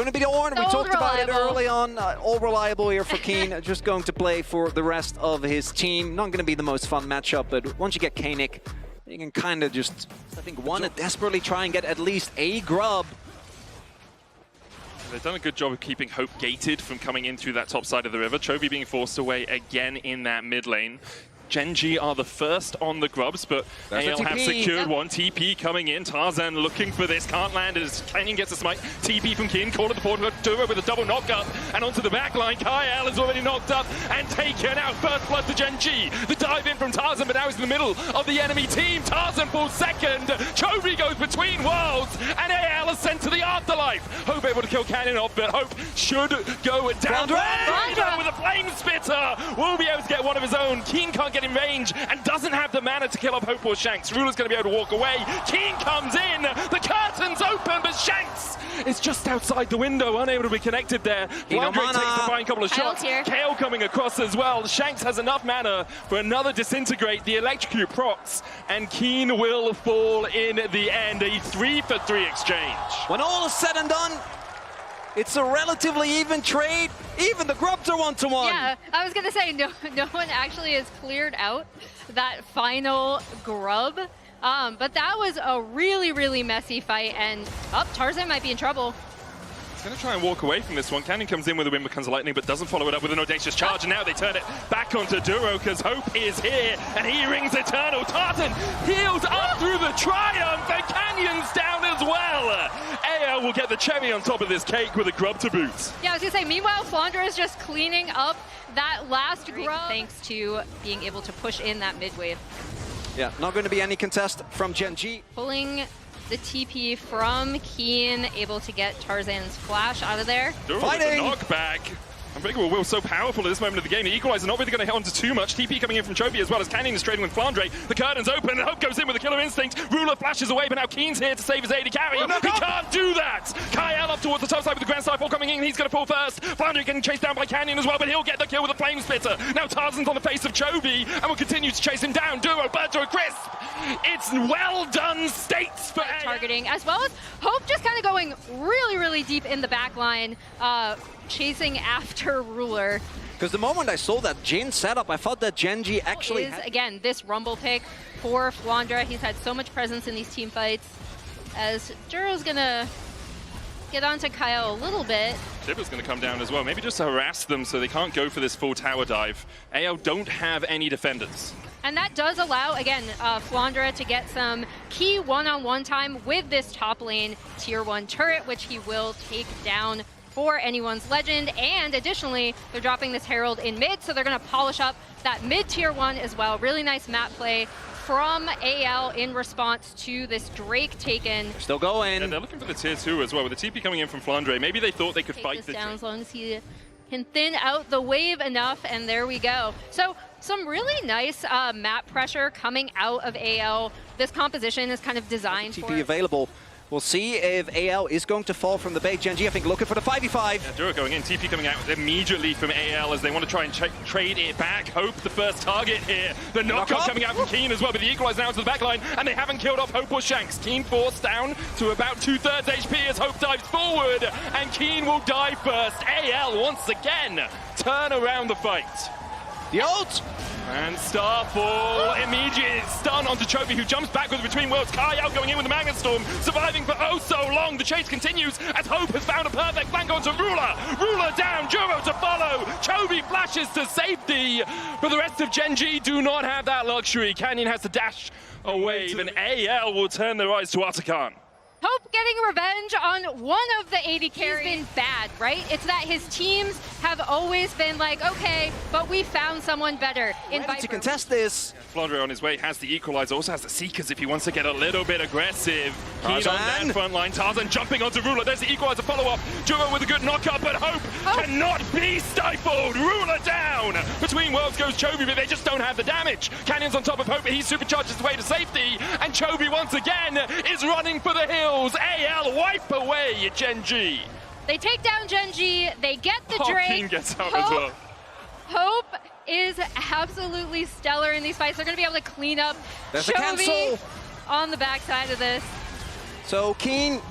Going to be the Ornn. We talked about it early on. All reliable here for Keen. Just going to play for the rest of his team. Not going to be the most fun matchup, but once you get Koenig, you can kind of just, I think, want to desperately try and get at least a grub. They've done a good job of keeping Hope gated from coming in through that top side of the river. Chovy being forced away again in that mid lane. Gen G are the first on the grubs, but AL have secured one. TP coming in. Tarzan looking for this. Can't land as Canyon gets a smite. TP from Keen. Call at the port. Duro with a double knock-up. And onto the back line. Kyle is already knocked up and taken out. First blood to Gen G. The dive in from Tarzan, but now he's in the middle of the enemy team. Tarzan falls second. Chovy goes between worlds. And AL is sent to the afterlife. Hope able to kill Canyon off, but Hope should go down. Flandra with a flame spitter. Will be able to get one of his own. Keen can't get in range and doesn't have the mana to kill off Hope or Shanks. Ruler's going to be able to walk away. Keen comes in. The curtain's open, but Shanks is just outside the window, unable to be connected there. Flandra takes the fine couple of shots. Kale coming across as well. Shanks has enough mana for another disintegrate. The electrocute procs, and Keen will fall in the end. A 3-for-3 exchange. When all is said and done, it's a relatively even trade. Even the grubs are 1-to-1. Yeah, I was going to say, no one actually has cleared out that final grub. But that was a really, really messy fight. And Tarzan might be in trouble. He's going to try and walk away from this one. Canyon comes in with a Wind Becomes Lightning, but doesn't follow it up with an Audacious Charge. And now they turn it back onto Duro, because Hope is here, and he rings Eternal. Tarzan heals up through the Triumph, and Canyon's down as well. AL will get the cherry on top of this cake with a grub to boot. Yeah, I was going to say, meanwhile, Flandra is just cleaning up that last grub, thanks to being able to push in that mid wave. Yeah, not going to be any contest from Gen G. Pulling the TP from Keen, able to get Tarzan's flash out of there. Fighting! Knockback. Unbreakable Will so powerful at this moment of the game. The Equalizer not really going to hit onto too much. TP coming in from Chovy as well as Canyon is trading with Flandre. The curtain's open and Hope goes in with a killer instinct. Ruler flashes away, but now Keen's here to save his AD carry. He can't do that! Kyle up towards the top side with the Grand Cypher coming in. He's going to fall first. Flandre getting chased down by Canyon as well, but he'll get the kill with a Flame Splitter. Now Tarzan's on the face of Chovy and will continue to chase him down. Duro, bird to a crisp. It's well done states for targeting, as well as Hope just kind of going really, really deep in the back line, chasing after Ruler. Because the moment I saw that Jin setup, I thought that Gen G actually again, this Rumble pick for Flandra. He's had so much presence in these team fights. As Duro's gonna get onto Kyle a little bit. Shiva's going to come down as well, maybe just to harass them so they can't go for this full tower dive. AL don't have any defenders. And that does allow, again, Flandra to get some key one-on-one time with this top lane tier 1 turret, which he will take down for anyone's legend. And additionally, they're dropping this Herald in mid, so they're going to polish up that mid tier 1 as well. Really nice map play from AL in response to this Drake taken. Still going. And they're looking for the tier 2 as well, with the TP coming in from Flandre. Maybe they thought they could fight this down as long as he can thin out the wave enough, and there we go. So some really nice map pressure coming out of AL. This composition is kind of designed for TP available. We'll see if AL is going to fall from the bait. Gen G, I think, looking for the 5v5. Yeah, Duro going in, TP coming out immediately from AL as they want to try and trade it back. Hope the first target here. The knockup coming out from Keen as well, but the Equalizer now to the back line, and they haven't killed off Hope or Shanks. Keen forced down to about 2/3 HP as Hope dives forward, and Keen will die first. AL once again turn around the fight. The ult! And Starfall immediate stun onto Chovy, who jumps backwards between worlds. Kyle going in with the Magnet Storm, surviving for oh so long. The chase continues as Hope has found a perfect flank onto Ruler. Ruler down, Duro to follow. Chovy flashes to safety, but the rest of Gen G do not have that luxury. Canyon has to dash away, and AL will turn their eyes to Atakan. Hope getting revenge on one of the AD carries. He's been bad, right? It's that his teams have always been like, okay, but we found someone better in Viper. To contest this. Flandre on his way has the Equalizer, also has the Seekers if he wants to get a little bit aggressive. Keen on that front line. Tarzan jumping onto Ruler. There's the Equalizer follow-up. Duro with a good knock-up, but Hope cannot be stifled. Ruler down. Between worlds goes Chovy, but they just don't have the damage. Canyon's on top of Hope, but he supercharges his way to safety. And Chovy once again is running for the hills. AL wipe away Gen G. They take down Gen G. They get the Drake. Keen gets out as well. Hope is absolutely stellar in these fights. They're going to be able to clean up Chovy on the backside of this. So Keen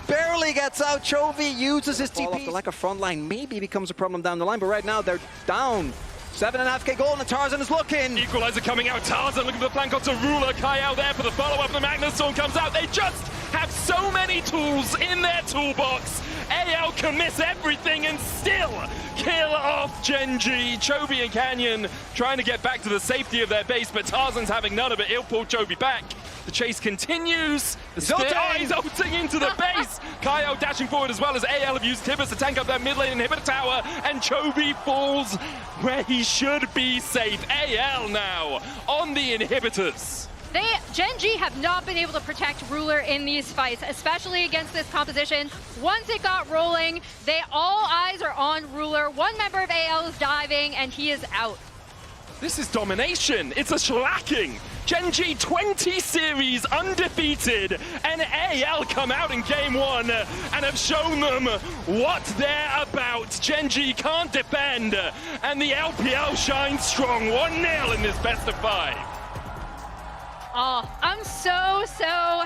barely gets out. Chovy uses his TP. Like a front line maybe becomes a problem down the line, but right now they're down. 7.5k gold and Tarzan is looking. Equalizer coming out. Tarzan looking for the flank onto Ruler. Kyle there for the follow-up. The Magnus Storm comes out. They just have so many tools in their toolbox. AL can miss everything and still kill off Genji. Chovy and Canyon trying to get back to the safety of their base, but Tarzan's having none of it. He'll pull Chovy back. The chase continues. The spear is ulting into the base. Kyle dashing forward as well as AL have used Tibbers to tank up that mid lane inhibitor tower, and Chovy falls where he should be safe. AL now on the inhibitors. Genji have not been able to protect Ruler in these fights, especially against this composition. Once it got rolling, all eyes are on Ruler. One member of AL is diving, and he is out. This is domination. It's a shellacking. Genji 20 series undefeated, and AL come out in game one and have shown them what they're about. Genji can't defend, and the LPL shines strong. 1-0 in this best of 5. Oh, I'm so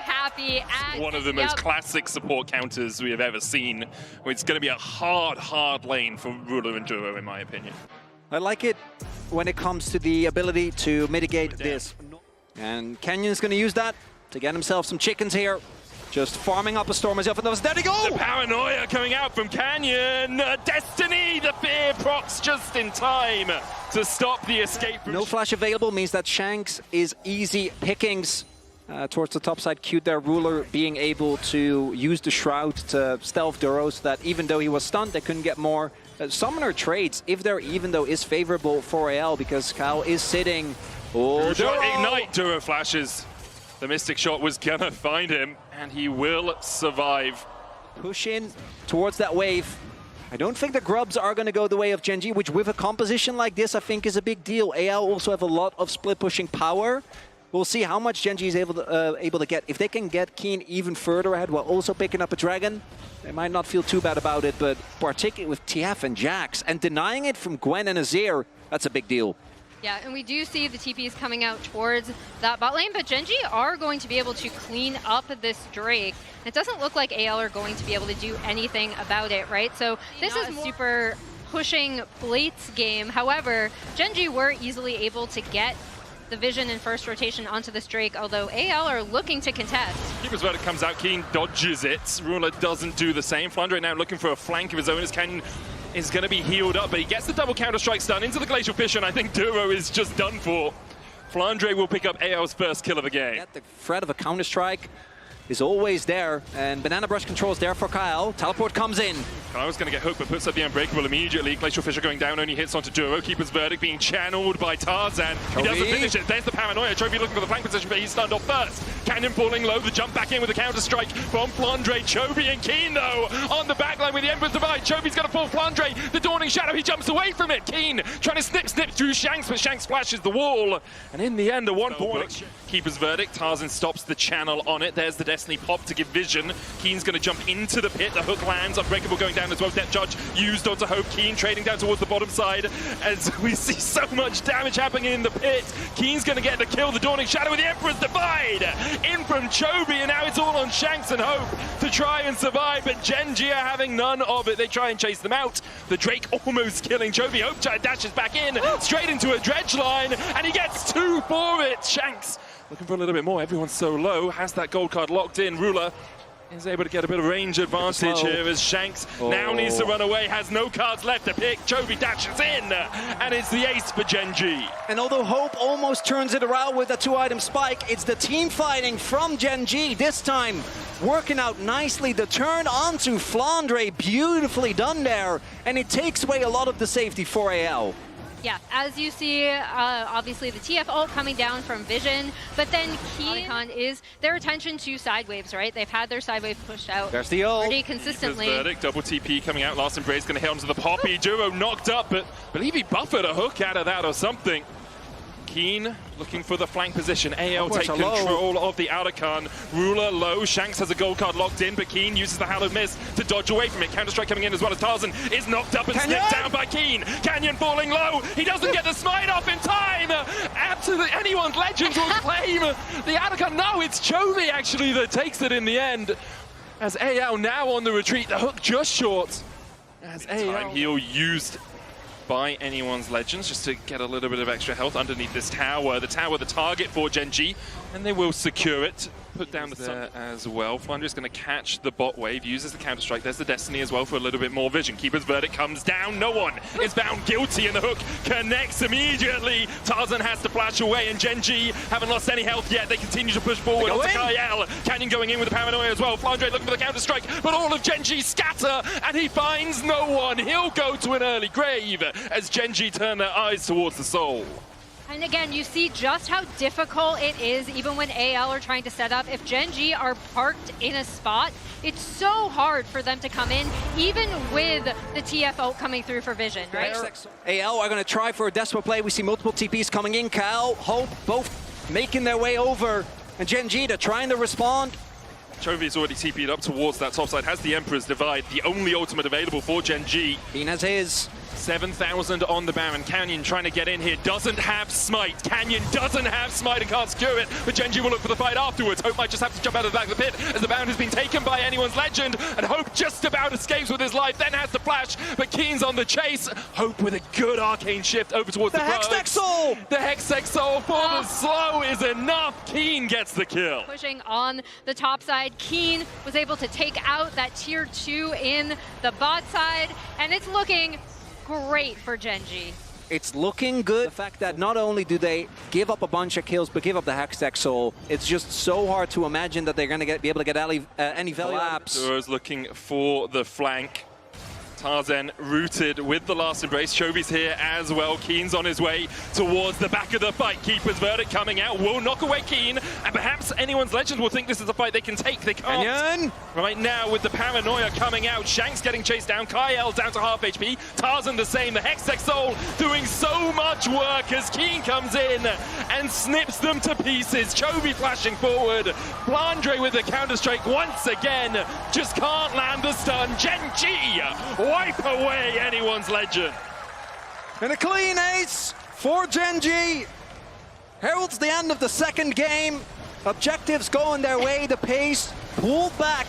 happy. One of the most classic support counters we have ever seen. It's going to be a hard lane for Ruler and Duo, in my opinion. I like it when it comes to the ability to mitigate this. And Canyon's going to use that to get himself some chickens here. Just farming up a storm as if it was. There he go! The paranoia coming out from Canyon. Destiny, the fear procs just in time to stop the escape. No flash available means that Shanks is easy pickings towards the top side. Cute there, Ruler being able to use the Shroud to stealth Duro so that even though he was stunned, they couldn't get more. Summoner trades, if they're even though, is favorable for AL because Kyle is sitting. Oh, Duro! Ignite, Duro flashes. The Mystic Shot was gonna find him, and he will survive. Push in towards that wave. I don't think the Grubs are going to go the way of Genji, which with a composition like this, I think is a big deal. AL also have a lot of split pushing power. We'll see how much Genji is able to get. If they can get Keen even further ahead while also picking up a Dragon, they might not feel too bad about it, but particularly with TF and Jax, and denying it from Gwen and Azir, that's a big deal. Yeah, and we do see the TPs coming out towards that bot lane, but Genji are going to be able to clean up this Drake. It doesn't look like AL are going to be able to do anything about it, right? So this is more super pushing Blate's game. However, Genji were easily able to get the vision in first rotation onto this Drake, although AL are looking to contest. Keeper's Verdict comes out, Keen dodges it. Ruler doesn't do the same. Flandre now looking for a flank of his own as Canyon is going to be healed up, but he gets the double counter-strike stun into the Glacial Fissure, and I think Duro is just done for. Flandre will pick up AL's first kill of the game. The threat of a counter-strike is always there, and Banana Brush controls there for Kyle. Teleport comes in. Kyle's going to get hooked, but puts up the Unbreakable immediately. Glacial Fissure going down, only hits onto Duro. Keeper's Verdict being channeled by Tarzan. He doesn't finish it. There's the paranoia. Chovy looking for the flank position, but he's stunned off first. Canyon falling low, the jump back in with a counter-strike from Flandre. Chovy and Keen, though, on the backline with the Emperor's Divide. Chovy's going to fall Flandre. The Dawning Shadow, he jumps away from it. Keen trying to snip through Shanks, but Shanks flashes the wall. And in the end, a 1 point. Keeper's Verdict. Tarzan stops the channel on it. There's the Destiny pop to give vision. Keen's going to jump into the pit. The hook lands. Unbreakable going down as well. Depth Charge used onto Hope. Keen trading down towards the bottom side as we see so much damage happening in the pit. Keen's going to get the kill. The Dawning Shadow with the Emperor's Divide in from Chovy, and now it's all on Shanks and Hope to try and survive, but Genji are having none of it. They try and chase them out. The Drake almost killing Chovy. Hope dashes back in, straight into a dredge line, and he gets 2 for it. Shanks looking for a little bit more. Everyone's so low. Has that gold card locked in. Ruler is able to get a bit of range advantage here as Shanks now needs to run away, has no cards left to pick. Chovy dashes in, and it's the ace for Genji. And although Hope almost turns it around with a 2-item spike, it's the team fighting from Genji. This time, working out nicely. The turn onto Flandre, beautifully done there, and it takes away a lot of the safety for AL. Yeah, as you see, obviously the TF ult coming down from Vision, but then Keen is their attention to side waves, right? They've had their side wave pushed out There's the ult. pretty consistently. Verdict, double TP coming out. Last Embrace going to hit onto the Poppy. Duro knocked up, but I believe he buffered a hook out of that or something. Keen looking for the flank position. AL take control of the Arakan. Ruler low. Shanks has a gold card locked in, but Keen uses the Hallowed Mist to dodge away from it. Counter-strike coming in as well as Tarzan is knocked up and snipped down by Keen. Canyon falling low. He doesn't get the smite off in time. Absolutely anyone's legends will claim the Arakan. No, it's Chovy actually that takes it in the end. As AL now on the retreat, the hook just short. As AL heal used by anyone's Legends just to get a little bit of extra health underneath this tower. The tower, the target for Gen G, and they will secure it. Put down the there as well. Flandre is going to catch the bot wave, uses the counter-strike. There's the Destiny as well for a little bit more vision. Keeper's Verdict comes down. No one is found guilty, and the hook connects immediately. Tarzan has to flash away, and Gen G haven't lost any health yet. They continue to push forward onto Kyle. Canyon going in with the Paranoia as well. Flandre looking for the counter-strike, but all of Gen G scatter, and he finds no one. He'll go to an early grave as Gen G turn their eyes towards the Soul. And again, you see just how difficult it is, even when AL are trying to set up. If Gen G are parked in a spot, it's so hard for them to come in, even with the TFO coming through for vision, right? AL are going to try for a desperate play. We see multiple TPs coming in. Cal, Hope, both making their way over. And Gen G, they're trying to respond. Chovy's already TP'd up towards that top side, has the Emperor's Divide, the only ultimate available for Gen G. Keen has his. 7,000 on the Baron. Canyon trying to get in here, doesn't have Smite. Canyon doesn't have Smite and can't secure it, but Gen G will look for the fight afterwards. Hope might just have to jump out of the back of the pit as the Baron has been taken by anyone's Legend, and Hope just about escapes with his life, then has the flash, but Keen's on the chase. Hope with a good arcane shift over towards the Hextech Soul! The Hextech Soul for the slow is enough. Keen gets the kill. Pushing on the top side, Keen was able to take out that tier 2 in the bot side, and it's looking great for Gen G. It's looking good. The fact that not only do they give up a bunch of kills, but give up the Hextech Soul, it's just so hard to imagine that they're going to be able to get any value. Duro's looking for the flank. Tarzan rooted with the last embrace. Chovy's here as well. Keen's on his way towards the back of the fight. Keeper's Verdict coming out will knock away Keen, and perhaps anyone's Legend will think this is a fight they can take. They can't. Canyon. Right now with the Paranoia coming out. Shanks getting chased down. Kyle down to half HP. Tarzan the same. The Hextech Soul doing so much work as Keen comes in and snips them to pieces. Chovy flashing forward. Flandre with the counter-strike once again. Just can't land the stun. Gen G wipe away anyone's Legend. And a clean ace for Gen G. Heralds the end of the second game. Objectives going their way. The pace pulled back.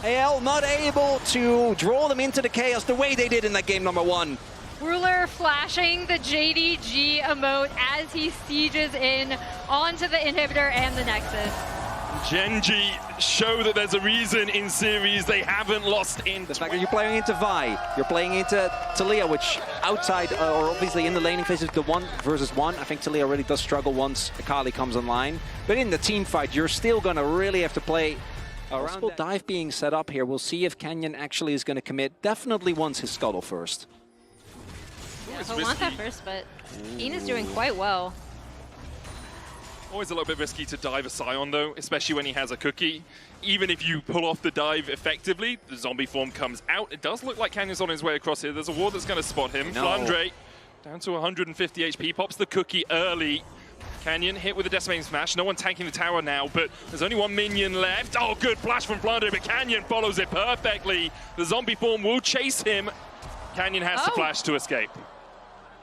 AL not able to draw them into the chaos the way they did in that game number 1. Ruler flashing the JDG emote as he sieges in onto the inhibitor and the Nexus. Gen G show that there's a reason in series they haven't lost in. The fact that you're playing into Vi, you're playing into Taliyah, which outside, or obviously in the laning phase, is the 1 versus 1. I think Taliyah really does struggle once Akali comes online. But in the team fight, you're still going to really have to play around. Dive being set up here. We'll see if Canyon actually is going to commit. Definitely wants his scuttle first. Yeah, he'll want that first, but Keen is doing quite well. Always a little bit risky to dive a Scion though, especially when he has a cookie. Even if you pull off the dive effectively, the zombie form comes out. It does look like Canyon's on his way across here. There's a ward that's going to spot him. No. Flandre down to 150 HP, pops the cookie early. Canyon hit with a decimating smash. No one tanking the tower now, but there's only 1 minion left. Oh, good flash from Flandre, but Canyon follows it perfectly. The zombie form will chase him. Canyon has to flash to escape.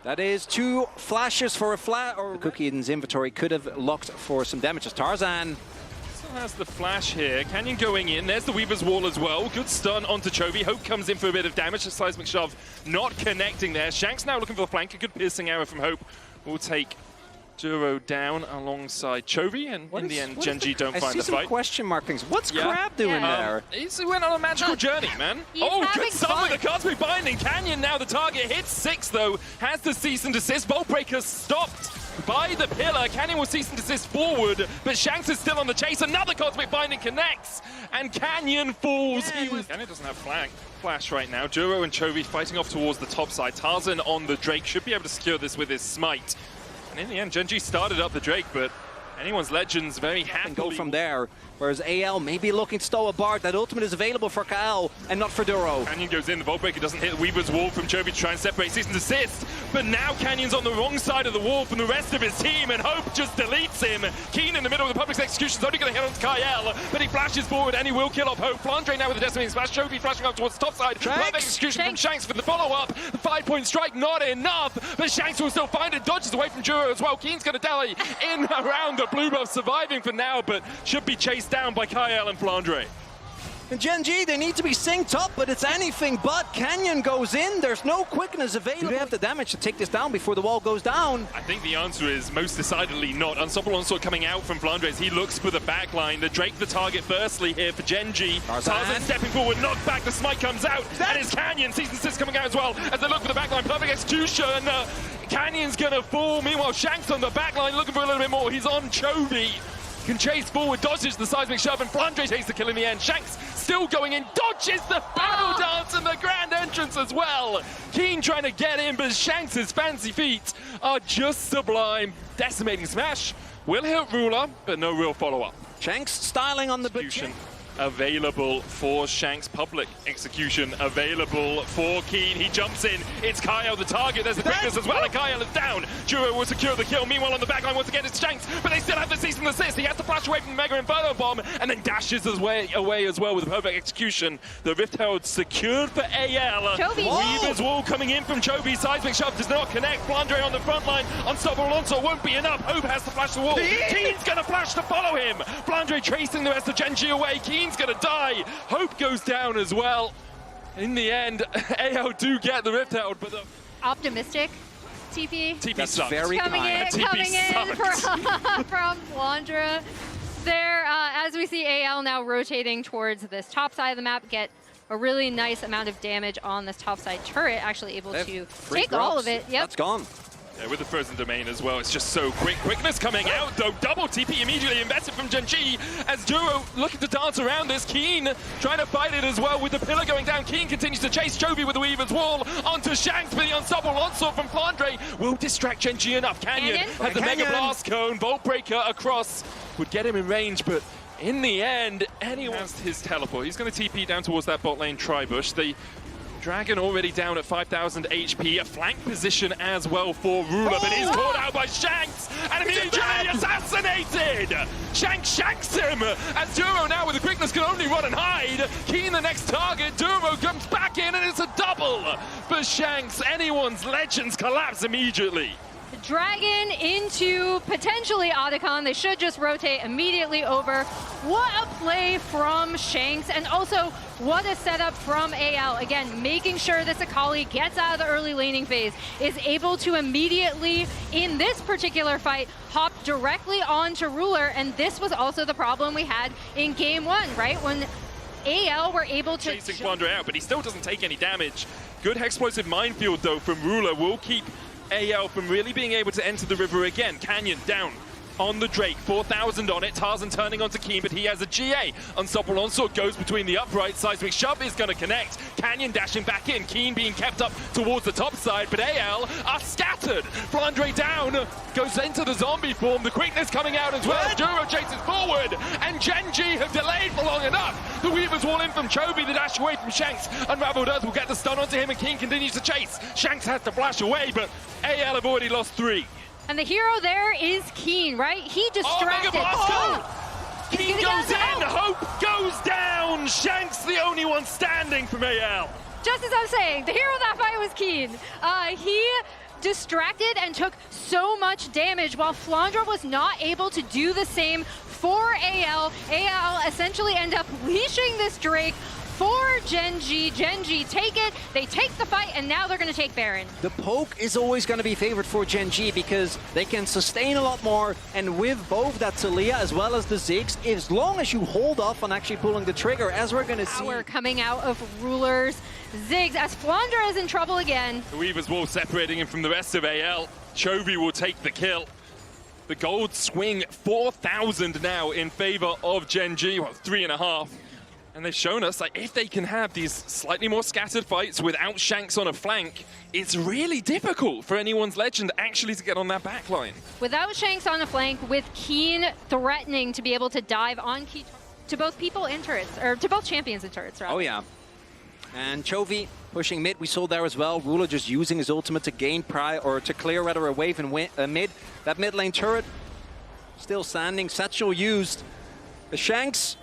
That is 2 flashes for a flat, or the cookie in his inventory could have locked for some damage as Tarzan. Still has the flash here. Canyon going in. There's the Weaver's Wall as well. Good stun onto Chovy. Hope comes in for a bit of damage. The seismic shove not connecting there. Shanks now looking for the flank. A good piercing arrow from Hope will take Duro down alongside Chovy, and in the end, Gen G don't find the fight. I see some question mark things. What's Crab doing there? He went on a magical journey, man. Oh, good stun with the Cosmic Binding. Canyon now the target. Hits 6, though. Has the cease and desist. Bolt Breaker stopped by the pillar. Canyon will cease and desist forward, but Shanks is still on the chase. Another Cosmic Binding connects, and Canyon falls. Canyon doesn't have flash right now. Duro and Chovy fighting off towards the top side. Tarzan on the Drake should be able to secure this with his Smite. And in the end, Gen G started up the Drake, but anyone's Legends very happy. Go from there, whereas AL may be looking to stow a Bard. That ultimate is available for Kyle and not for Duro. Canyon goes in, the Vault Breaker doesn't hit Weaver's Wall from Chovy to try and separate cease and desist. But now Canyon's on the wrong side of the wall from the rest of his team, and Hope just deletes him. Keen in the middle of the Public's execution is only going to hit onto Kyle, but he flashes forward and he will kill off Hope. Flandre now with the decimating smash. Chovy flashing up towards the top side. Perfect execution from Shanks for the follow-up. The 5-point strike, not enough, but Shanks will still find it. Dodges away from Duro as well. Keen's going to dally in around the blue buff, surviving for now, but should be chased down by Kyle and Flandre. And Gen G, they need to be synced up, but it's anything but. Canyon goes in, there's no quickness available. Do they have the damage to take this down before the wall goes down? I think the answer is most decidedly not. Unstoppable Onslaught coming out from Flandre as he looks for the backline. The Drake the target firstly here for Gen G. Tarzan stepping forward, knocked back, the smite comes out. That is Canyon, Season 6 coming out as well as they look for the backline. Perfect execution. Canyon's gonna fall. Meanwhile, Shanks on the backline looking for a little bit more. He's on Chovy. Can chase forward, dodges the seismic shove, and Flandre takes the kill in the end. Shanks still going in, dodges the battle dance and the grand entrance as well. Keen trying to get in, but Shanks' fancy feet are just sublime. Decimating smash will hit Ruler, but no real follow-up. Shanks styling on the execution available for Shanks. Public execution available for Keen. He jumps in. It's Kyle the target. There's the quickness as well, and Kyle is down. Juro will secure the kill. Meanwhile, on the backline, once again, it's Shanks, but they still have the cease and assist. He has to flash away from the Mega Inferno Bomb, and then dashes his way away as well with a perfect execution. The Rift Herald secured for AL. Weaver's Wall coming in from Chovy. Seismic Shove does not connect. Flandre on the front line. Unstoppable Onslaught won't be enough. Hope has to flash the wall. Keen's gonna flash to follow him. Flandre tracing the rest of Gen G away. Keen's gonna die. Hope goes down as well. In the end, AL do get the Rift Herald, but the optimistic TP. TP That's sucks. very coming kind. in from Flandre. There, as we see AL now rotating towards this top side of the map, get a really nice amount of damage on this top side turret, actually able to take all of it. Yep. That's gone. Yeah, with the frozen domain as well, it's just so quick. Quickness coming out, though. Double TP immediately invested from Gen G as Duro looking to dance around this. Keen trying to fight it as well with the pillar going down. Keen continues to chase Chovy with the Weaver's Wall onto Shanks, but the Unstoppable Onslaught from Flandre will distract Gen G enough. Canyon has the Mega Blast Cone. Volt Breaker across would get him in range, but in the end, anyone has his teleport. He's going to TP down towards that bot lane Tribush. The Dragon already down at 5,000 HP, a flank position as well for Ruler, but he's caught out by Shanks and immediately assassinated! Shanks him as Duro now with the quickness can only run and hide. Keen the next target, Duro comes back in and it's a double for Shanks. Anyone's legends collapse immediately. Dragon into potentially Otacon. They should just rotate immediately over. What a play from Shanks, and also what a setup from AL. Again, making sure that Akali gets out of the early laning phase, is able to immediately, in this particular fight, hop directly onto Ruler, and this was also the problem we had in game one, right? When AL were able to chasing Flandre out, but he still doesn't take any damage. Good explosive minefield though from Ruler will keep AL from really being able to enter the river again. Canyon down on the Drake, 4,000 on it. Tarzan turning onto Keen, but he has a GA. Unstoppable Onslaught goes between the uprights. Seismic Shove is going to connect. Canyon dashing back in. Keen being kept up towards the top side, but AL are scattered. Flandre down, goes into the zombie form. The quickness coming out as well. Duro chases forward, and Gen G have delayed for long enough. The Weaver's Wall in from Chovy, the dash away from Shanks. Unraveled Earth will get the stun onto him, and Keen continues to chase. Shanks has to flash away, but AL have already lost 3. And the hero there is Keen, right? He distracted. Keen goes in, Hope goes down. Shanks the only one standing from AL. Just as I'm saying, the hero of that fight was Keen. He distracted and took so much damage while Flandre was not able to do the same for AL. AL essentially end up leashing this Drake for Gen G. Gen G take it, they take the fight, and now they're going to take Baron. The poke is always going to be favored for Gen G because they can sustain a lot more, and with both that Talia as well as the Ziggs, as long as you hold off on actually pulling the trigger, as we're going to see. Power coming out of Ruler's Ziggs as Flandre is in trouble again. The Weaver's Wall separating him from the rest of AL. Chovy will take the kill. The gold swing 4,000 now in favor of Gen G, well, 3.5. And they've shown us that if they can have these slightly more scattered fights without Shanks on a flank, it's really difficult for anyone's legend actually to get on that back line. Without Shanks on a flank, with Keen threatening to be able to dive on key to both people and turrets, or to both champions and turrets, rather. Oh yeah. And Chovy pushing mid, we saw there as well. Ruler just using his ultimate to gain or to clear rather a wave in mid. That mid lane turret still standing. Satchel used. The Shanks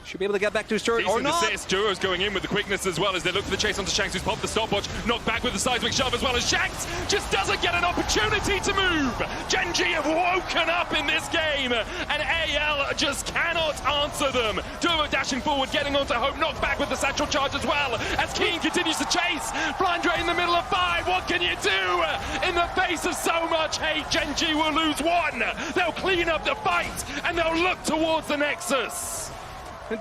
Should be able to get back to his turret or not. Assist. Duro's going in with the quickness as well as they look for the chase onto Shanks, who's popped the stopwatch. Knocked back with the seismic shove as well as Shanks just doesn't get an opportunity to move. Gen.G have woken up in this game and AL just cannot answer them. Duro dashing forward, getting onto Hope, knocked back with the satchel charge as well as Keen continues to chase. Flandre in the middle of 5. What can you do? In the face of so much hate, Gen.G will lose 1. They'll clean up the fight and they'll look towards the Nexus.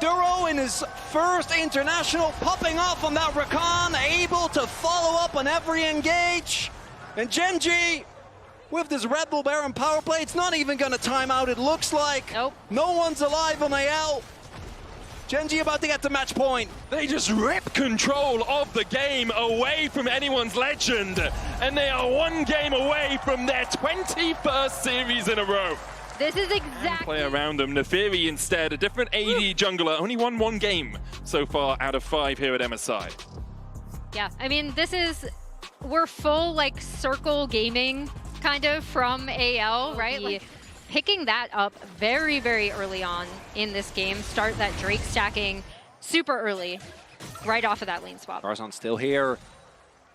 Duro in his first international, popping off on that Rakan, able to follow up on every engage. And Gen.G, with this Red Bull Baron power play, it's not even going to time out, it looks like. Nope. No one's alive on AL. Gen.G about to get to match point. They just rip control of the game away from anyone's legend. And they are 1 game away from their 21st series in a row. This is exactly... Play around them. Neferi instead, a different AD jungler. Only won 1 game so far out of 5 here at MSI. Yeah, I mean, this is... We're full, like, circle gaming, kind of, from AL, right? Like, picking that up very, very early on in this game. Start that Drake stacking super early, right off of that lane swap. Tarzan still here.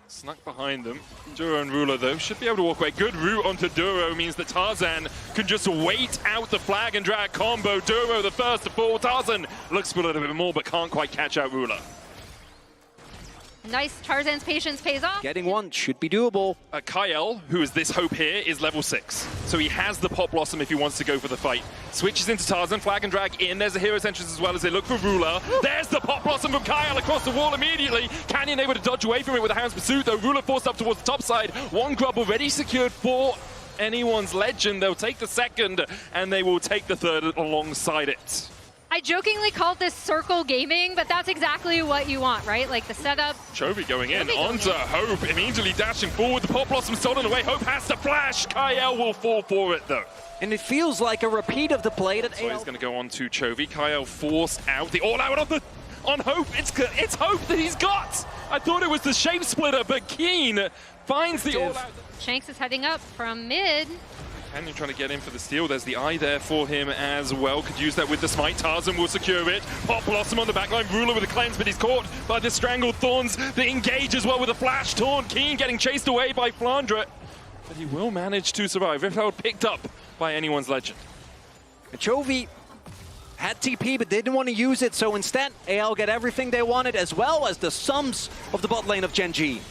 Snuck behind them. Duro and Ruler, though, should be able to walk away. Good route onto Duro means that Tarzan can just wait out the flag and drag combo. Duro the first to fall. Tarzan looks for a little bit more, but can't quite catch out Ruler. Nice. Tarzan's patience pays off. Getting 1 should be doable. Kyle, who is this Hope here, is level 6. So he has the Pop Blossom if he wants to go for the fight. Switches into Tarzan, flag and drag in. There's a Hero's Entrance as well as they look for Ruler. There's the Pop Blossom from Kyle across the wall immediately. Canyon able to dodge away from it with a Hound's Pursuit, though. Ruler forced up towards the top side. 1 grub already secured for anyone's legend. They'll take the second, and they will take the third alongside it. I jokingly called this circle gaming, but that's exactly what you want, right? Like the setup. Chovy going in onto Hope, immediately dashing forward. The Pop Blossom stolen away. Hope has to flash. Kyle will fall for it, though. And it feels like a repeat of the play that So he's going to go on to Chovy. Kyle forced out the all-out on Hope. It's Hope that he's got. I thought it was the shape splitter, but Keen finds the all-out. Shanks is heading up from mid. Canyon trying to get in for the steal. There's the eye there for him as well. Could use that with the smite. Tarzan will secure it. Pop Blossom on the backline. Ruler with a cleanse, but he's caught by the strangled thorns. The engage as well with a flash taunt. Keen getting chased away by Flandre. But he will manage to survive. Rifthold picked up by anyone's legend. Chovy had TP but didn't want to use it, so instead AL get everything they wanted as well as the sums of the bot lane of Gen.G.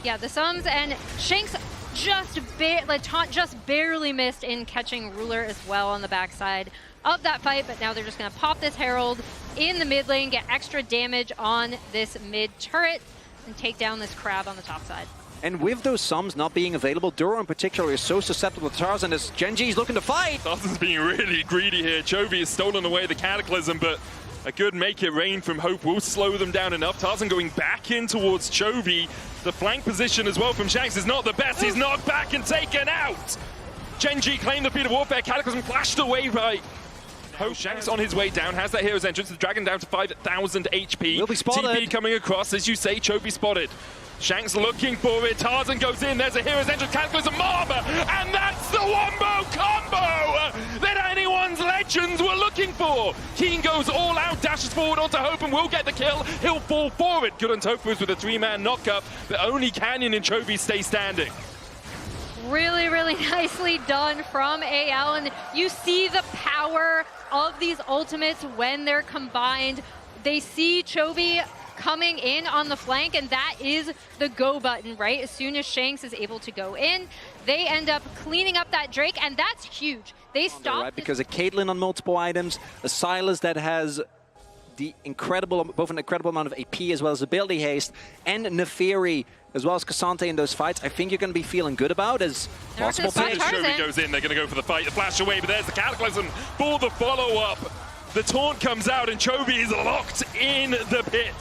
Yeah, the sums, and Shanks just barely missed in catching Ruler as well on the backside of that fight, but now they're just going to pop this Herald in the mid lane, get extra damage on this mid turret, and take down this Crab on the top side. And with those sums not being available, Duro in particular is so susceptible to Tarzan as Gen.G is looking to fight. Tarzan's being really greedy here. Chovy has stolen away the Cataclysm, but a good make it rain from Hope will slow them down enough. Tarzan going back in towards Chovy. The flank position as well from Shanks is not the best. He's knocked back and taken out. Gen.G claimed the Field of Warfare. Cataclysm flashed away by Hope. Shanks on his way down, has that Hero's Entrance. The Dragon down to 5,000 HP. Will be spotted. TP coming across, as you say, Chovy spotted. Shanks looking for it. Tarzan goes in. There's a Hero's Entrance. Cataclysm mob. And that's the wombo combo that anyone's legends were looking for. Keen goes all out, dashes forward onto Hope and will get the kill. He'll fall for it. Good on Topuz with a 3-man knockup. But only Canyon and Chovy stay standing. Really, really nicely done from AL. And you see the power of these ultimates when they're combined. They see Chovy coming in on the flank, and that is the go button, right? As soon as Shanks is able to go in, they end up cleaning up that Drake, and that's huge. They stop right, because a Caitlyn on multiple items, a Silas that has the both an incredible amount of AP as well as ability haste, and Neferi as well as Cassante in those fights. I think you're going to be feeling good about as possible As Chovy goes in, they're going to go for the fight. The flash away, but there's the Cataclysm for the follow-up. The taunt comes out, and Chovy is locked in the pit.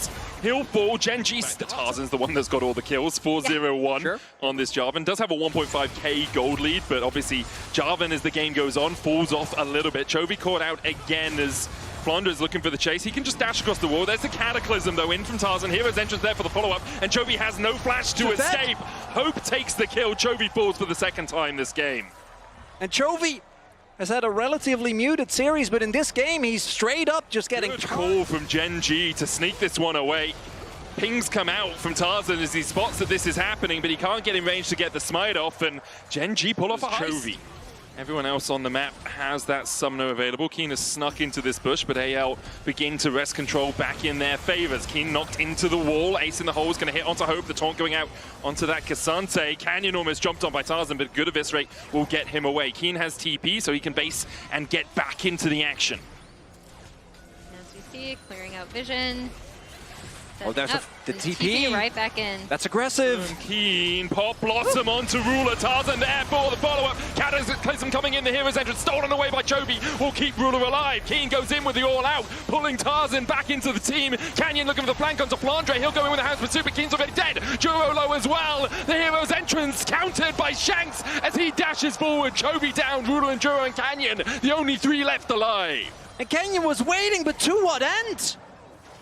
He'll fall. Gen.G. Tarzan's the one that's got all the kills. 4-0-1 on this Jarvan. Does have a 1.5k gold lead, but obviously Jarvan, as the game goes on, falls off a little bit. Chovy caught out again as Flandre is looking for the chase. He can just dash across the wall. There's the Cataclysm, though, in from Tarzan. Hero's Entrance there for the follow-up, and Chovy has no flash to escape. Hope takes the kill. Chovy falls for the second time this game. And Chovy has had a relatively muted series, but in this game, he's straight up just getting... Good call from Gen G to sneak this one away. Pings come out from Tarzan as he spots that this is happening, but he can't get in range to get the smite off, and Gen G pull off a heist. Everyone else on the map has that summoner available. Keen has snuck into this bush, but AL begin to wrest control back in their favors. Keen knocked into the wall. Ace in the hole is going to hit onto Hope. The taunt going out onto that Cassante. Canyon almost jumped on by Tarzan, but good eviscerate will get him away. Keen has TP, so he can base and get back into the action. As we see, clearing out vision. Oh, there's the TP. Right back in. That's aggressive. Keen, Pop Blossom onto Ruler. Tarzan there for the follow-up. Cataclysm coming in, the hero's entrance, stolen away by Chovy. Will keep Ruler alive. Keen goes in with the all-out, pulling Tarzan back into the team. Canyon looking for the flank onto Flandre. He'll go in with the house, but Super Keen's already dead. Juro low as well. The hero's entrance countered by Shanks as he dashes forward. Chovy down, Ruler and Juro and Canyon, the only 3 left alive. And Canyon was waiting, but to what end?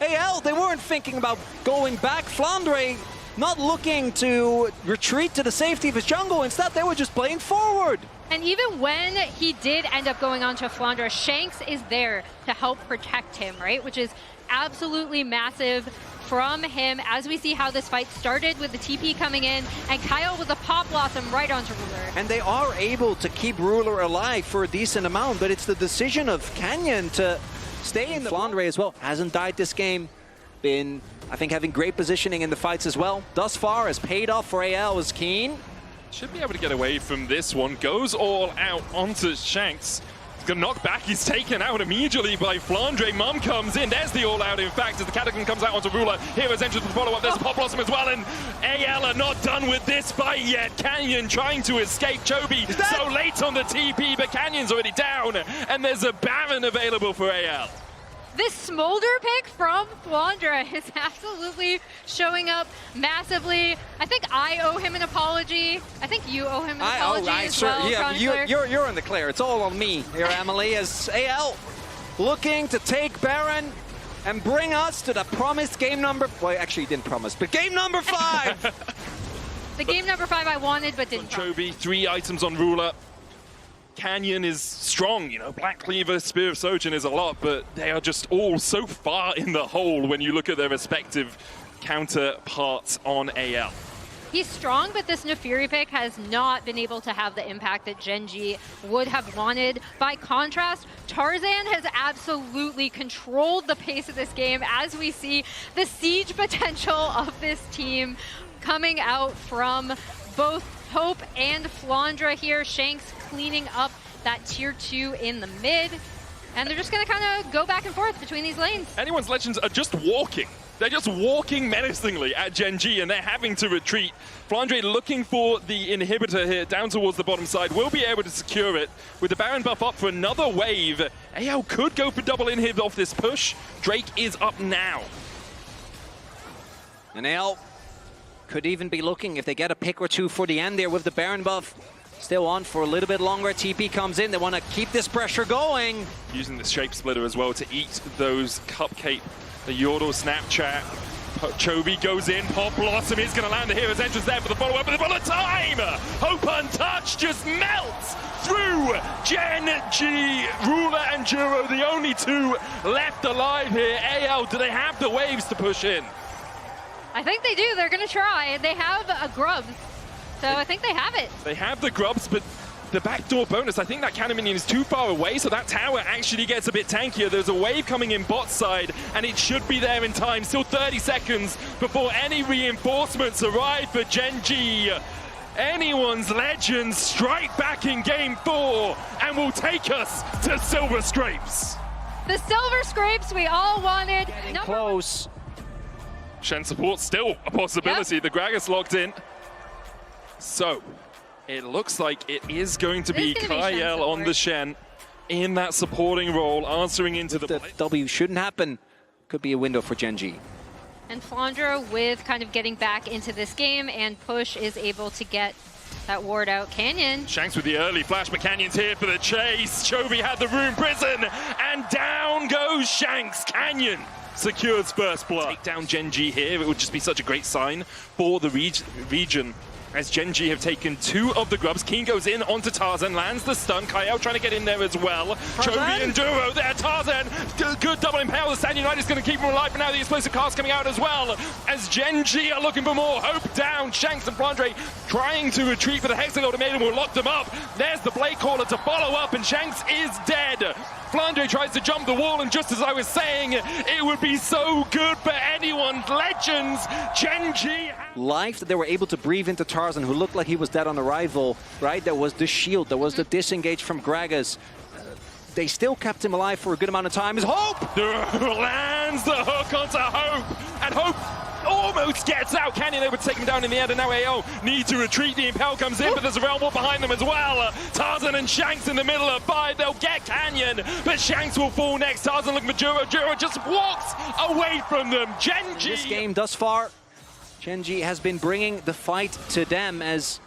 AL, they weren't thinking about going back. Flandre not looking to retreat to the safety of his jungle. Instead, they were just playing forward. And even when he did end up going on to Flandre, Shanks is there to help protect him, right? Which is absolutely massive from him as we see how this fight started with the TP coming in and Kyle with a Pop Blossom right onto Ruler. And they are able to keep Ruler alive for a decent amount, but it's the decision of Canyon to stay in the... Flandre as well hasn't died this game. Been, I think, having great positioning in the fights as well. Thus far has paid off for AL as Keen. Should be able to get away from this one. Goes all out onto Shanks. He's gonna knock back. He's taken out immediately by Flandre. Mum comes in. There's the all out, in fact, as the Cataclysm comes out onto Ruler. Hero's entrance with the follow-up. There's a Pop Blossom as well. And AL are not done with this fight yet. Canyon trying to escape. Chovy so late on the TP, but Canyon's already down. And there's a Baron available for AL. This Smolder pick from Flandre is absolutely showing up massively. I think I owe him an apology. I think you owe him an apology as well. Yeah, you're in the clear. It's all on me here, Emily, as AL looking to take Baron and bring us to the promised game number... Well, actually, he didn't promise, but game number 5! The game number 5 I wanted, but didn't. Chovy, 3 items on Ruler. Canyon is strong, you know, Black Cleaver, Spear of Sojourn is a lot, but they are just all so far in the hole when you look at their respective counterparts on AL. He's strong, but this Nefiri pick has not been able to have the impact that Gen G would have wanted. By contrast, Tarzan has absolutely controlled the pace of this game as we see the siege potential of this team coming out from both Hope and Flandre here. Shanks cleaning up that tier 2 in the mid. And they're just going to kind of go back and forth between these lanes. Anyone's Legends are just walking. They're just walking menacingly at Gen G, and they're having to retreat. Flandre looking for the inhibitor here down towards the bottom side. Will be able to secure it with the Baron buff up for another wave. AL could go for double inhib off this push. Drake is up now. And AL could even be looking, if they get a pick or 2 for the end there with the Baron buff still on for a little bit longer. TP comes in. They want to keep this pressure going. Using the Shape Splitter as well to eat those Cupcake. The Yordle Snapchat. Chovy goes in. Pop Blossom is going to land the hero's entrance there for the follow-up. But for the time, Hope Untouched just melts through Gen G. Ruler and Juro, the only 2 left alive here. AL, do they have the waves to push in? I think they do. They're going to try. They have a Grubs, so I think they have it. They have the Grubs, but the backdoor bonus, I think that cannon minion is too far away, so that tower actually gets a bit tankier. There's a wave coming in bot side, and it should be there in time. Still 30 seconds before any reinforcements arrive for Gen G. Anyone's Legends strike back in game 4 and will take us to Silver Scrapes. The Silver Scrapes we all wanted. Getting close. Shen support still a possibility. Yep. The Gragas locked in. So, it looks like it is going to be Kyle on the Shen in that supporting role, answering into the W shouldn't happen. Could be a window for Gen G. And Flandre with kind of getting back into this game, and Push is able to get that ward out. Canyon. Shanks with the early flash, but Canyon's here for the chase. Chovy had the Rune Prison, and down goes Shanks. Canyon secures first blood. Take down Gen G here. It would just be such a great sign for the region as Gen G have taken 2 of the grubs. Keen goes in onto Tarzan, lands the stun. Kyle trying to get in there as well. Chovy and Duro there. Tarzan, good double impale. The Stand United is going to keep him alive, but now the explosive cast coming out as well. As Gen G are looking for more. Hope down. Shanks and Flandre trying to retreat, but the Hexag Ultimatum will lock them up. There's the Blade Caller to follow up, and Shanks is dead. Flandre tries to jump the wall, and just as I was saying, it would be so good for anyone's legends. Gen G. Life that they were able to breathe into Tarzan, who looked like he was dead on arrival, right? There was the shield, there was the disengage from Gragas. They still kept him alive for a good amount of time. Is Hope! Lands the hook onto Hope, and Hope almost gets out. Canyon able to take him down in the end, and now AO need to retreat. The Impel comes in, but there's a Realm War behind them as well. Tarzan and Shanks in the middle of 5. They'll get Canyon, but Shanks will fall next. Tarzan looking for Juro. Juro just walks away from them. Gen G. This game thus far, Gen G has been bringing the fight to them as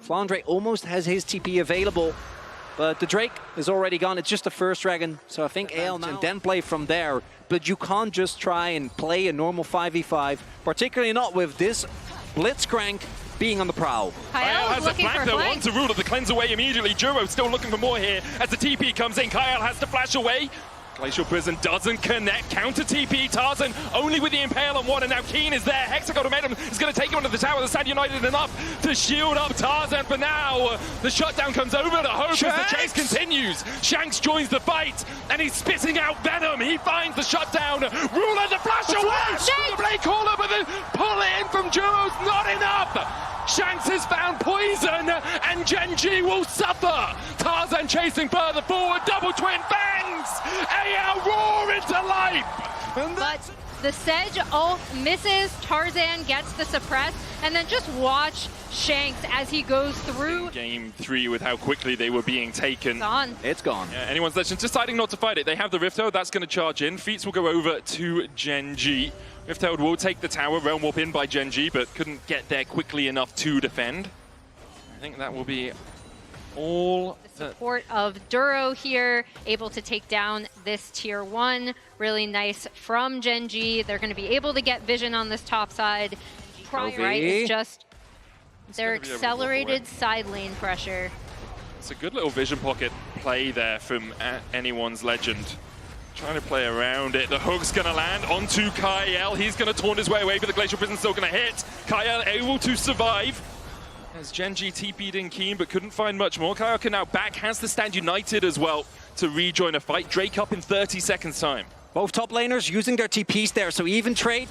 Flandre almost has his TP available. But the Drake is already gone. It's just the first dragon. So I think AL now and then play from there. But you can't just try and play a normal 5v5, particularly not with this Blitzcrank being on the prowl. Kyle has a flank though onto Ruler, the cleanse away immediately. Juro still looking for more here as the TP comes in. Kyle has to flash away. Glacial Prison doesn't connect. Counter TP. Tarzan only with the Impale on one, and now Keen is there. Hexag Ultimatum is going to take him onto the tower. The Stand United enough to shield up Tarzan for now. The shutdown comes over to Hope as the chase continues. Shanks joins the fight, and he's spitting out Venom. He finds the shutdown. Ruler to flash away. The Blade Caller, but the pull in from Juro's not enough. Shanks has found poison, and Gen G will suffer. Tarzan chasing further forward. Double twin fangs. AL roar into life. But the Sedge ult misses. Tarzan gets the suppress, and then just watch Shanks as he goes through. Game 3 with how quickly they were being taken. Gone. It's gone. Yeah, anyone's legends deciding not to fight it. They have the Rift-Held, that's going to charge in. Feats will go over to Gen G. Rift-Held will take the tower, Realm Warp in by Gen G, but couldn't get there quickly enough to defend. I think that will be all. The support of Duro here, able to take down this tier 1. Really nice from Gen G. They're going to be able to get vision on this top side. Right, it's just their accelerated side lane pressure. It's a good little vision pocket play there from anyone's legend. Trying to play around it. The hook's going to land onto Kyle. He's going to taunt his way away, but the Glacial Prison's still going to hit. Kyle able to survive. As Gen G TP'd in Keen, but couldn't find much more. Kyle can now back, has the Stand United as well to rejoin a fight. Drake up in 30 seconds time. Both top laners using their TPs there, so even trade.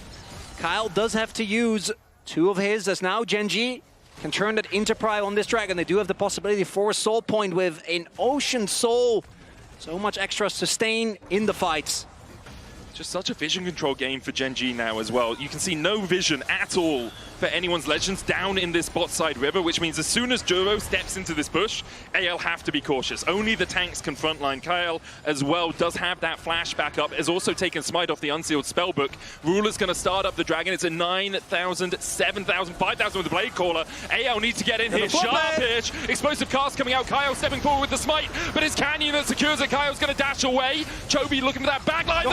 Kyle does have to use 2 of his, as now Gen G can turn that into Prio on this dragon. They do have the possibility for a soul point with an Ocean Soul. So much extra sustain in the fights. Just such a vision control game for Gen G now as well. You can see no vision at all for anyone's legends down in this bot side river, which means as soon as Duro steps into this bush, AL have to be cautious. Only the tanks can frontline. Kyle as well does have that flash back up, has also taken Smite off the Unsealed Spellbook. Ruler's going to start up the dragon. It's a 9,000, 7,000, 5,000 with the Blade Caller. AL needs to get in here. Sharpish. Explosive cast coming out. Kyle stepping forward with the Smite, but it's Canyon that secures it. Kyle's going to dash away. Chovy looking for that backline.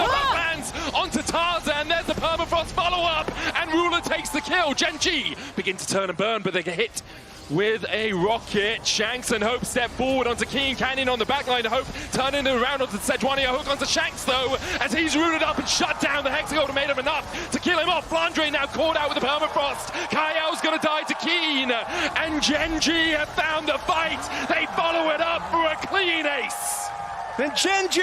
Onto Tarzan, there's the Permafrost follow-up, and Ruler takes the kill. Gen G begin to turn and burn, but they get hit with a rocket. Shanks and Hope step forward onto Keen. Canyon on the backline. Hope turning around onto Sejuani. A hook onto Shanks, though, as he's rooted up and shut down. The Hexag Ultimatum enough to kill him off. Flandre now caught out with the Permafrost. Kyle's going to die to Keen, and Gen G have found the fight. They follow it up for a clean ace. And Gen G,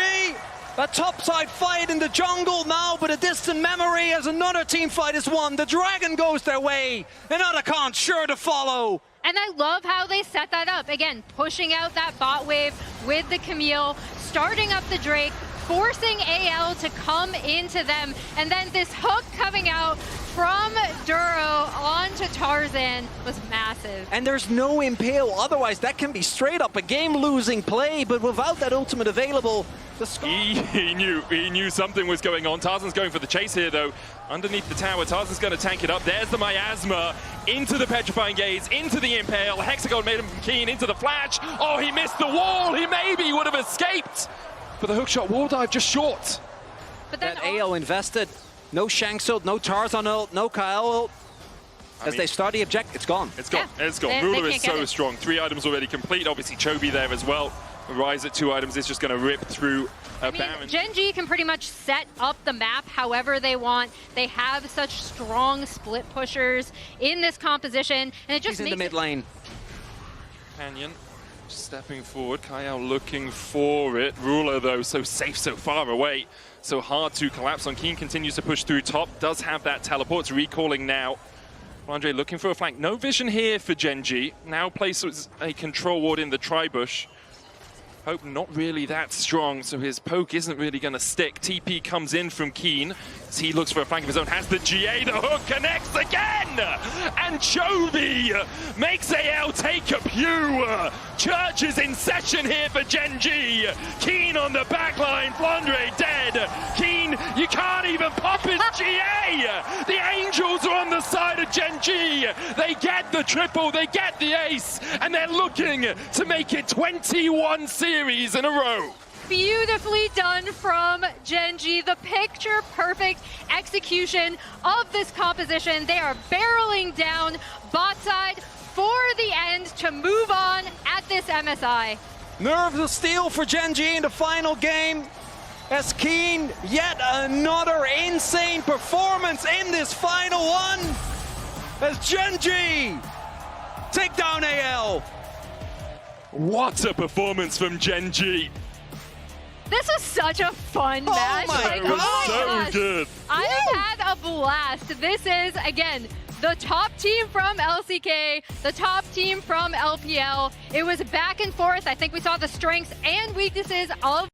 a topside fight in the jungle now, but a distant memory as another team fight is won. The dragon goes their way, and Otacon sure to follow. And I love how they set that up. Again, pushing out that bot wave with the Camille, starting up the Drake, forcing AL to come into them, and then this hook coming out from Duro onto Tarzan was massive. And there's no Impale, otherwise that can be straight up a game-losing play, but without that ultimate available, he knew something was going on. Tarzan's going for the chase here, though. Underneath the tower, Tarzan's going to tank it up. There's the Miasma into the Petrifying Gaze, into the Impale. Hexagon made him from Keen into the flash. Oh, he missed the wall. He maybe would have escaped. But the hookshot wall dive just short. But then that AL invested. No Shanks ult, no Tarzan ult, no Kyle ult. As they start the object, it's gone. It's gone. Yeah. It's gone. They Ruler is can't get so it. strong. 3 items already complete. Obviously, Chovy there as well. Rise at 2 items is just going to rip through Baron. Gen.G can pretty much set up the map however they want. They have such strong split pushers in this composition, and it just He's in makes the mid lane. Canyon stepping forward. Kyle looking for it. Ruler, though, so safe, so far away. So hard to collapse on. Keen continues to push through top. Does have that teleport. It's recalling now. Andre looking for a flank. No vision here for Gen.G. Now places a control ward in the tri-bush. Hope not really that strong, so his poke isn't really going to stick. TP comes in from Keen. As he looks for a flank of his own. Has the GA. The hook connects again! And Chovy makes AL take a pew. Church is in session here for Gen.G. Keen on the backline. Flandre dead. Keen, you can't even pop his GA! The Angels are on the side of Gen.G. They get the triple, they get the ace, and they're looking to make it 21 series in a row. beautifully done from Gen.G. The picture-perfect execution of this composition. They are barreling down bot side for the end to move on at this MSI. Nerves of steel for Gen.G in the final game. As Keen, yet another insane performance in this final one. As Gen.G take down AL. What a performance from Gen.G. This was such a fun match. my Like, God. oh my So gosh. good. I have had a blast. This is, again, the top team from LCK, the top team from LPL. It was back and forth. I think we saw the strengths and weaknesses of